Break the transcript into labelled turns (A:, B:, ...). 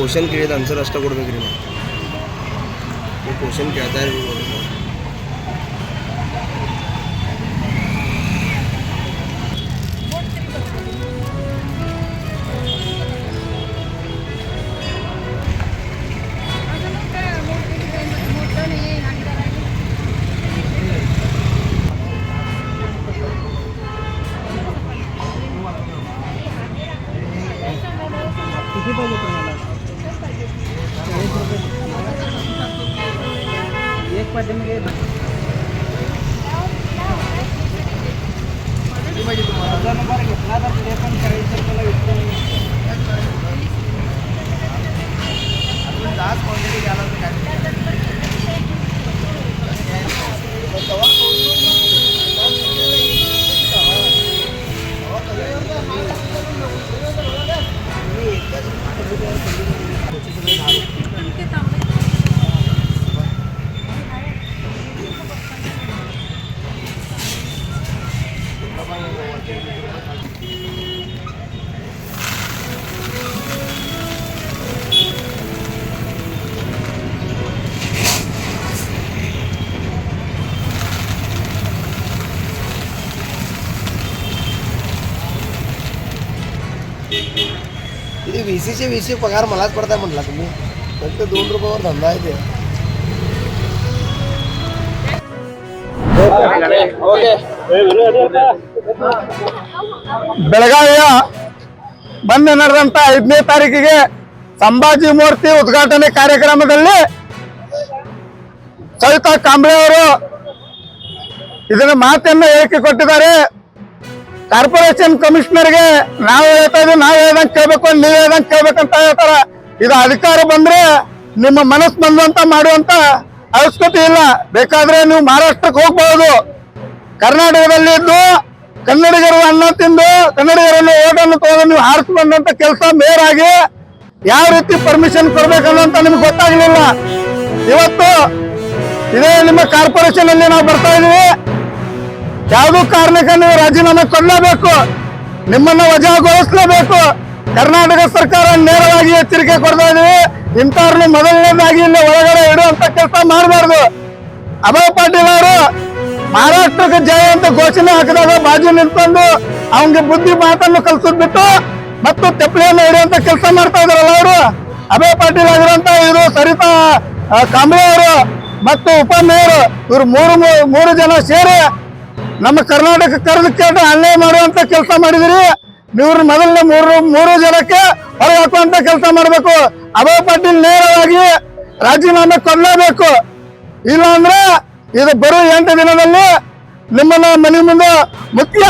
A: Question ಕೇಳಿದ answer ಅಷ್ಟೇ ಕೊಡ್ಬೇಕ್ರಿ ನಾವು. ನೀವು ಕ್ವಶನ್ ಕೇಳ್ತಾ ಇರ್ಬೇಕು ನೋಡಿ.
B: किती पाहिजे तुम्हाला? 40 एक पाठीमागे पाहिजे तुम्हाला नंबर घेतला तर ते पण करायचं त्याला विचारून आपण जास्त क्वांटिटी घ्यायला तर काय
A: इथे VC पगार मलाच पडताय म्हटला तुम्ही. फक्त 2 रुपयावर धंदा आहे ते.
C: ಬೆಳಗಾವಿಯ ಬಂದು ನಡೆದಂತ 5ನೇ ತಾರೀಕಿಗೆ ಸಂಭಾಜಿ ಮೂರ್ತಿ ಉದ್ಘಾಟನೆ ಕಾರ್ಯಕ್ರಮದಲ್ಲಿ ಸವಿತಾ ಕಾಂಬ್ಳೆ ಅವರು ಇದನ್ನ ಮಾತನ್ನ ಹೇಳಿಕೆ ಕೊಟ್ಟಿದ್ದಾರೆ. ಕಾರ್ಪೊರೇಷನ್ ಕಮಿಷನರ್ಗೆ ನಾವು ಹೇಳ್ತಾ ಇದ್ದೀವಿ, ನಾವು ಹೇಳ್ದಂಗೆ ಕೇಳ್ಬೇಕು, ನೀವು ಹೇಳ್ದಂಗೆ ಕೇಳ್ಬೇಕಂತ ಹೇಳ್ತಾರ. ಇದು ಅಧಿಕಾರ ಬಂದ್ರೆ ನಿಮ್ಮ ಮನಸ್ಸು ಬಂದಂತ ಮಾಡುವಂತ ಅವಶ್ಯಕತೆ ಇಲ್ಲ. ಬೇಕಾದ್ರೆ ನೀವು ಮಹಾರಾಷ್ಟ್ರಕ್ಕೆ ಹೋಗ್ಬಹುದು. ಕರ್ನಾಟಕದಲ್ಲಿ ಇದ್ದು ಕನ್ನಡಿಗರು ಅನ್ನ ತಿಂದು ಕನ್ನಡಿಗರನ್ನು ಓಟನ್ನು ತಗೊಂಡು ನೀವು ಹಾರಿಸಿ ಬಂದಂತ ಕೆಲಸ ಮೇಯರ್ ಆಗಿ ಯಾವ ರೀತಿ ಪರ್ಮಿಷನ್ ಕೊಡ್ಬೇಕನ್ನೋಂತ ನಿಮ್ಗೆ ಗೊತ್ತಾಗ್ಲಿಲ್ಲ. ಇವತ್ತು ಇದೇ ನಿಮ್ಮ ಕಾರ್ಪೊರೇಷನ್ ಅಲ್ಲಿ ನಾವು ಬರ್ತಾ ಇದೀವಿ. ಯಾವುದೋ ಕಾರಣಕ್ಕೆ ನೀವು ರಾಜೀನಾಮೆ ಕೊಡಲೇಬೇಕು, ನಿಮ್ಮನ್ನ ವಜಾಗೊಳಿಸಲೇಬೇಕು. ಕರ್ನಾಟಕ ಸರ್ಕಾರ ನೇರವಾಗಿ ಎಚ್ಚರಿಕೆ ಕೊಡ್ತಾ ಇದೀವಿ. ಇಂಥವ್ರನ್ನ ಮೊದಲನೇದಾಗಿ ಇಲ್ಲಿ ಒಳಗಡೆ ಇಡುವಂತ ಕೆಲಸ ಮಾಡಬಾರ್ದು. ಅಭಯ್ ಪಾಟೀಲ್ ಅವರು ಮಹಾರಾಷ್ಟ್ರಕ್ಕೆ ಜಯ ಅಂತ ಘೋಷಣೆ ಹಾಕಿದಾಗ ಬಾಜು ನಿಂತ್ಕೊಂಡು ಅವನಿಗೆ ಬುದ್ಧಿ ಮಾತನ್ನು ಕಲ್ಸಿದ್ಬಿಟ್ಟು ಮತ್ತು ತೆಪ್ಪಳಿಯನ್ನು ಹಿಡಿಯುವಂತ ಕೆಲಸ ಮಾಡ್ತಾ ಇದಾರಲ್ಲ ಅವರು. ಅಭಯ್ ಪಾಟೀಲ್ ಆಗಿರುವಂತ ಇವರು ಸರಿತಾ ಕಾಂಬ್ಳೆ ಅವರು ಮತ್ತು ಉಪಮೇಯರ್ ಇವರು ಮೂರು ಜನ ಸೇರಿ ನಮ್ಮ ಕರ್ನಾಟಕ ಕರೆದು ಕೇಳಿ ಅನ್ಯಾಯ ಮಾಡುವಂತ ಕೆಲಸ ಮಾಡಿದಿರಿ. ನೀವು ಮೊದಲನೇ ಮೂರು ಜನಕ್ಕೆ ಹೊರ ಹಾಕುವಂತ ಕೆಲಸ ಮಾಡಬೇಕು. ಅಭಯ್ ಪಾಟೀಲ್ ನೇರವಾಗಿ ರಾಜೀನಾಮೆ ಕೊಡಲೇಬೇಕು. ಇಲ್ಲ ಅಂದ್ರೆ ಇದು ಬರೋ 8 ದಿನದಲ್ಲಿ ನಿಮ್ಮನ್ನ ಮನೆ ಮುಂದೆ ಮುಖ್ಯ